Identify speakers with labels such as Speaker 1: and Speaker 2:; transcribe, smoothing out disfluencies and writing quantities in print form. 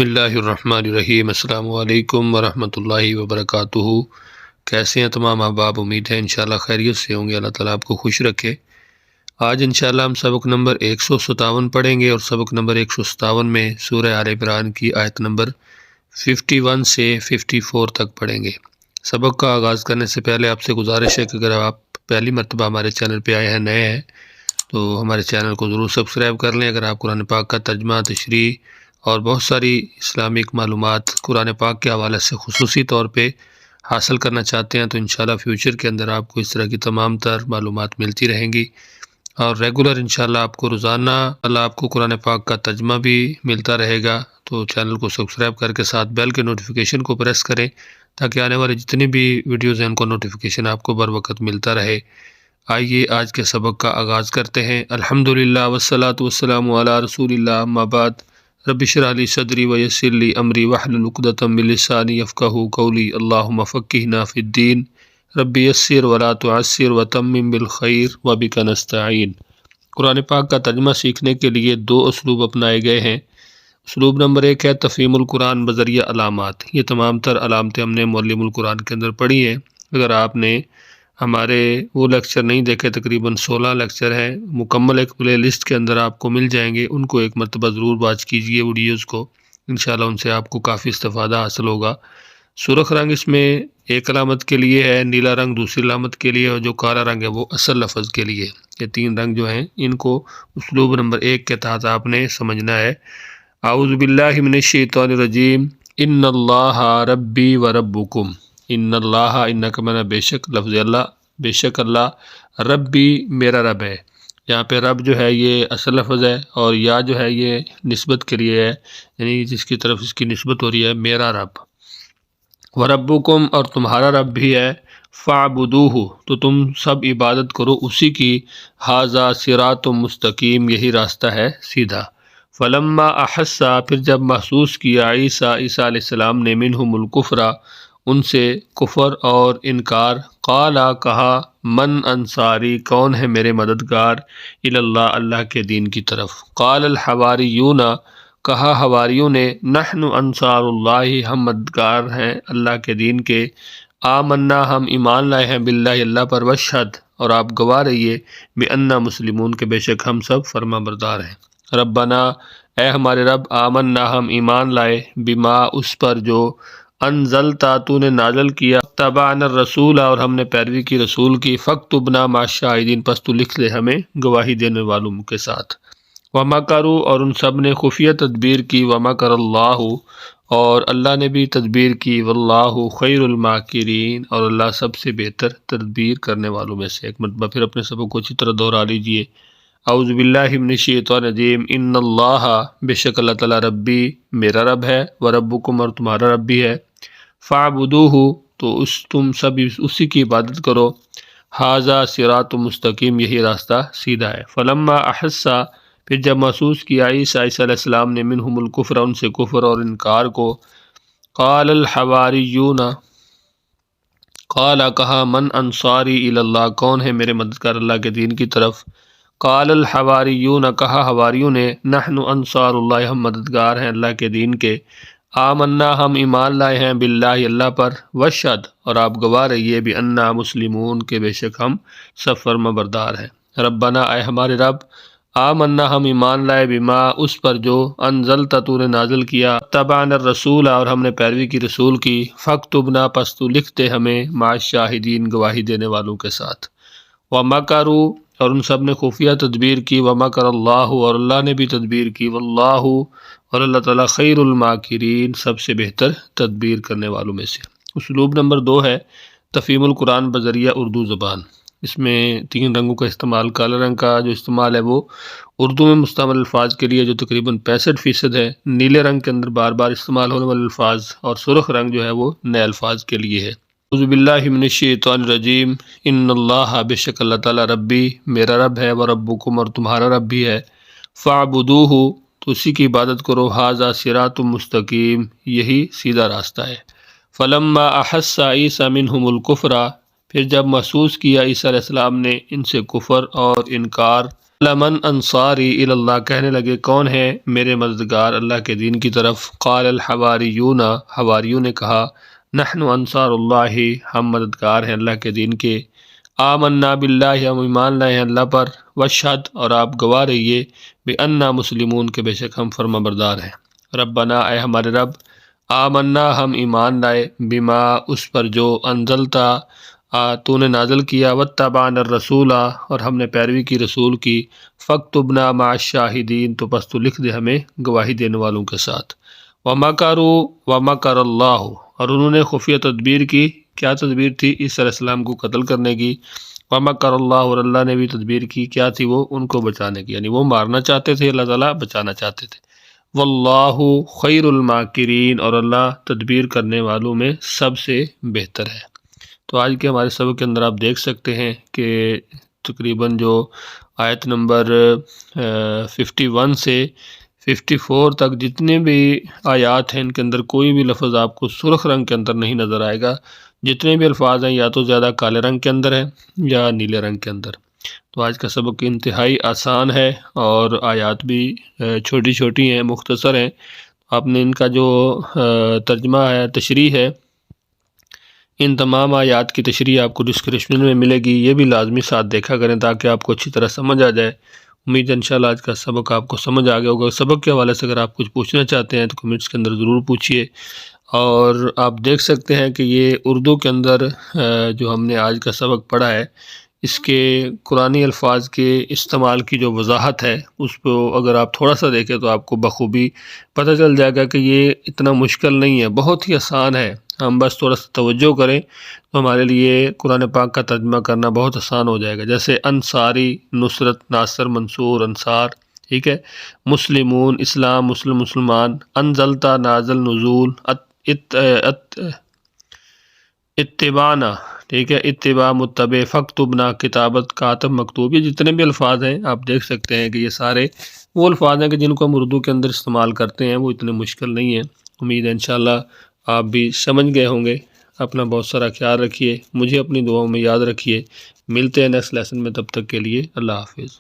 Speaker 1: بسم اللہ الرحمن الرحیم۔ السلام علیکم ورحمۃ اللہ وبرکاتہ۔ کیسے ہیں تمام احباب؟ امید ہے انشاءاللہ خیریت سے ہوں گے۔ اللہ تعالیٰ آپ کو خوش رکھے۔ آج انشاءاللہ ہم سبق نمبر 157 پڑھیں گے، اور سبق نمبر 157 میں سورہ آل عمران کی آیت نمبر 51 سے 54 تک پڑھیں گے۔ سبق کا آغاز کرنے سے پہلے آپ سے گزارش ہے کہ اگر آپ پہلی مرتبہ ہمارے چینل پہ آئے ہیں، نئے ہیں، تو ہمارے چینل کو ضرور سبسکرائب کر لیں۔ اگر آپ قرآن پاک کا ترجمہ، تشریح اور بہت ساری اسلامک معلومات قرآن پاک کے حوالے سے خصوصی طور پہ حاصل کرنا چاہتے ہیں، تو انشاءاللہ فیوچر کے اندر آپ کو اس طرح کی تمام تر معلومات ملتی رہیں گی، اور ریگولر انشاءاللہ آپ کو روزانہ آپ کو قرآن پاک کا ترجمہ بھی ملتا رہے گا۔ تو چینل کو سبسکرائب کر کے ساتھ بیل کے نوٹیفیکیشن کو پریس کریں، تاکہ آنے والے جتنی بھی ویڈیوز ہیں ان کو نوٹیفیکیشن آپ کو بر وقت ملتا رہے۔ آئیے آج کے سبق کا آغاز کرتے ہیں۔ الحمدللہ والصلاۃ والسلام علی رسول اللہ، اما بعد، رب اشرح لی صدری ویسر لی امری واحلل عقدۃ من لسانی یفقہوا قولی، اللہم فقہنا فی الدین، رب یسر ولا تعسر وتمم بالخیر وبک نستعین۔ قرآن پاک کا ترجمہ سیکھنے کے لیے دو اسلوب اپنائے گئے ہیں۔ اسلوب نمبر 1 ہے تفہیم القرآن بذریعہ علامات۔ یہ تمام تر علامتیں ہم نے معلم القرآن کے اندر پڑھی ہیں۔ اگر آپ نے ہمارے وہ لیکچر نہیں دیکھے، تقریباً 16 لیکچر ہیں، مکمل ایک پلے لسٹ کے اندر آپ کو مل جائیں گے، ان کو ایک مرتبہ ضرور واچ کیجئے ویڈیوز کو، انشاءاللہ ان سے آپ کو کافی استفادہ حاصل ہوگا۔ سرخ رنگ اس میں ایک علامت کے لیے ہے، نیلا رنگ دوسری علامت کے لیے، اور جو کالا رنگ ہے وہ اصل لفظ کے لیے۔ یہ 3 رنگ جو ہیں ان کو اسلوب نمبر 1 کے تحت آپ نے سمجھنا ہے۔ اعوذ باللہ من الشیطان الرجیم، ان اللہ ربی و ربکم، ان اللہ، ان کا معنی بے شک، لفظ اللہ، بے شک اللہ، ربی میرا رب ہے۔ یہاں پہ رب جو ہے یہ اصل لفظ ہے، اور یا جو ہے یہ نسبت کے لیے ہے، یعنی جس کی طرف اس کی نسبت ہو رہی ہے، میرا رب۔ وربکم، اور تمہارا رب بھی ہے، فاعبدوہ، تو تم سب عبادت کرو اسی کی، ھذا صراط مستقیم، یہی راستہ ہے سیدھا۔ فلما احس، پھر جب محسوس کیا عیسیٰ علیہ السلام نے، منہم الکفر، ان سے کفر اور انکار، قالا، کہا، من انصاری، کون ہے میرے مددگار، اللہ، اللہ کے دین کی طرف۔ قال الحواریون، کہا حواریوں نے، نحن انصار اللہ، ہم مددگار ہیں اللہ کے دین کے، آمنا، ہم ایمان لائے ہیں، باللہ، اللہ پر، واشہد، اور آپ گواہ رہیے، بأننا مسلمون، کے بے شک ہم سب فرما بردار ہیں۔ ربنا، اے ہمارے رب، آمنا، ہم ایمان لائے، بما، اس پر جو، انزلتا، تو نے نازل کیا، تبعنا الرسول، اور ہم نے پیروی کی رسول کی، فاکتبنا مع الشاہدین، پس تو لکھ لے ہمیں گواہی دینے والوں کے ساتھ۔ ومکروا، اور ان سب نے خفیہ تدبیر کی، ومکر اللہ، اور اللہ نے بھی تدبیر کی، واللہ خیر الماکرین، اور اللہ سب سے بہتر تدبیر کرنے والوں میں سے۔ ایک مرتبہ پھر اپنے سبق کو اچھی طرح دہرا لیجئے۔ اعوذ باللہ من الشیطان الرجیم، ان اللہ، بے شک اللہ تعالیٰ، ربی میرا رب ہے، وربکم، اور تمہارا رب بھی ہے، فاعبدوہ، تو تم سب اسی کی عبادت کرو، ھذا صراط مستقیم، یہی راستہ سیدھا ہے۔ فلما احس، پھر جب محسوس کیا عیسیٰ علیہ السلام نے، منہم الکفر، ان سے کفر اور انکار کو، قال الحواریون، قال، کہا، من انصاری اللہ، کون ہے میرے مددگار اللہ کے دین کی طرف۔ قال الحواریون، کہا حواریوں نے، نحن انصار اللہ، ہم مددگار ہیں اللہ کے دین کے، آمنا، ہم ایمان لائے ہیں، باللہ، اللہ پر، واشہد، اور آپ گواہ رہیے، بأننا مسلمون، کے بے شک ہم سب فرما بردار ہیں۔ ربنا، اے ہمارے رب، آمنا، ہم ایمان لائے، بما، اس پر جو، انزلتا، تو نے نازل کیا، تبعنا الرسول، اور ہم نے پیروی کی رسول کی، فاکتبنا، پس تو لکھ دے ہمیں، مع الشاہدین، گواہی دینے والوں کے ساتھ۔ ومکروا، اور ان سب نے خفیہ تدبیر کی، ومکر اللہ، اور اللہ نے بھی تدبیر کی، واللہ، اور اللہ تعالیٰ، خیر الماکرین، سب سے بہتر تدبیر کرنے والوں میں سے۔ اسلوب نمبر 2 ہے تفہیم القرآن بذریعہ اردو زبان۔ اس میں 3 رنگوں کا استعمال، کالے رنگ کا جو استعمال ہے وہ اردو میں مستعمل الفاظ کے لیے، جو تقریباً 65% ہے، نیلے رنگ کے اندر بار بار استعمال ہونے والے الفاظ، اور سرخ رنگ جو ہے وہ نئے الفاظ کے لیے ہے۔ اعوذ باللہ من الشیطان الرجیم، ان اللہ، بے شک اللہ تعالیٰ، ربی میرا رب ہے، وربکم، اور تمہارا رب بھی ہے، فاعبدوہ، تو اسی کی عبادت کرو، ھذا صراط مستقیم، یہی سیدھا راستہ ہے۔ فلما احس عیسیٰ منہم الکفر، پھر جب محسوس کیا عیسیٰ علیہ السلام نے ان سے کفر اور انکار، لمن انصاری اللہ، کہنے لگے کون ہے میرے مددگار اللہ کے دین کی طرف۔ قال الحواریون، حواریوں نے کہا نحن انصار اللہ، ہم مددگار ہیں اللہ کے دین کے۔ آمنا باللہ، ہم ایمان لائے ہیں اللہ پر۔ واشہد، اور آپ گواہ رہیے، بأننا مسلمون، کہ بے شک ہم فرما بردار ہیں۔ ربنا، اے ہمارے رب، آمنا، ہم ایمان لائے، بما، اس پر جو، انزلتا، تو نے نازل کیا، واتبعنا الرسول، اور ہم نے پیروی کی رسول کی، فاکتبنا مع الشاہدین، تو پس تو لکھ دے ہمیں گواہی دینے والوں کے ساتھ۔ ومکروا ومکر اللہ، اور انہوں نے خفیہ تدبیر کی، کیا تدبیر تھی؟ عیسیٰ علیہ السلام کو قتل کرنے کی۔ ومکر اللہ، اور اللہ نے بھی تدبیر کی، کیا تھی وہ؟ ان کو بچانے کی، یعنی وہ مارنا چاہتے تھے، اللہ تعالیٰ بچانا چاہتے تھے۔ واللہ خیر الماکرین، اور اللہ تدبیر کرنے والوں میں سب سے بہتر ہے۔ تو آج کے ہمارے سبق کے اندر آپ دیکھ سکتے ہیں کہ تقریباً جو آیت نمبر 51 سے 54 تک جتنے بھی آیات ہیں، ان کے اندر کوئی بھی لفظ آپ کو سرخ رنگ کے اندر نہیں نظر آئے گا۔ جتنے بھی الفاظ ہیں یا تو زیادہ کالے رنگ کے اندر ہیں یا نیلے رنگ کے اندر۔ تو آج کا سبق انتہائی آسان ہے اور آیات بھی چھوٹی چھوٹی ہیں، مختصر ہیں۔ آپ نے ان کا جو ترجمہ ہے، تشریح ہے، ان تمام آیات کی تشریح آپ کو ڈسکرپشن میں ملے گی، یہ بھی لازمی ساتھ دیکھا کریں تاکہ آپ کو اچھی طرح سمجھ آ جائے۔ امید ہے انشاءاللہ آج کا سبق آپ کو سمجھ آ گیا ہوگا۔ سبق کے حوالے سے اگر آپ کچھ پوچھنا چاہتے ہیں تو کمنٹس کے اندر ضرور پوچھیے۔ اور آپ دیکھ سکتے ہیں کہ یہ اردو کے اندر جو ہم نے آج کا سبق پڑھا ہے، اس کے قرآنی الفاظ کے استعمال کی جو وضاحت ہے، اس کو اگر آپ تھوڑا سا دیکھیں تو آپ کو بخوبی پتہ چل جائے گا کہ یہ اتنا مشکل نہیں ہے، بہت ہی آسان ہے۔ ہم بس تھوڑا سا توجہ کریں تو ہمارے لیے قرآن پاک کا ترجمہ کرنا بہت آسان ہو جائے گا۔ جیسے انصاری، نصرت، ناصر، منصور، انصار، ٹھیک ہے۔ مسلمون، اسلام، مسلم، مسلمان۔ انزلتا، نازل، نزول۔ اتبانا، ٹھیک ہے، اتباع، متبع۔ فاکتبنا، کتابت، کاتب، مکتوب۔ یہ جتنے بھی الفاظ ہیں آپ دیکھ سکتے ہیں کہ یہ سارے وہ الفاظ ہیں کہ جن کو ہم اردو کے اندر استعمال کرتے ہیں، وہ اتنے مشکل نہیں ہیں۔ امید ہے انشاءاللہ آپ بھی سمجھ گئے ہوں گے۔ اپنا بہت سارا خیال رکھیے، مجھے اپنی دعاؤں میں یاد رکھیے۔ ملتے ہیں نیکسٹ لیسن میں، تب تک کے لیے اللہ حافظ۔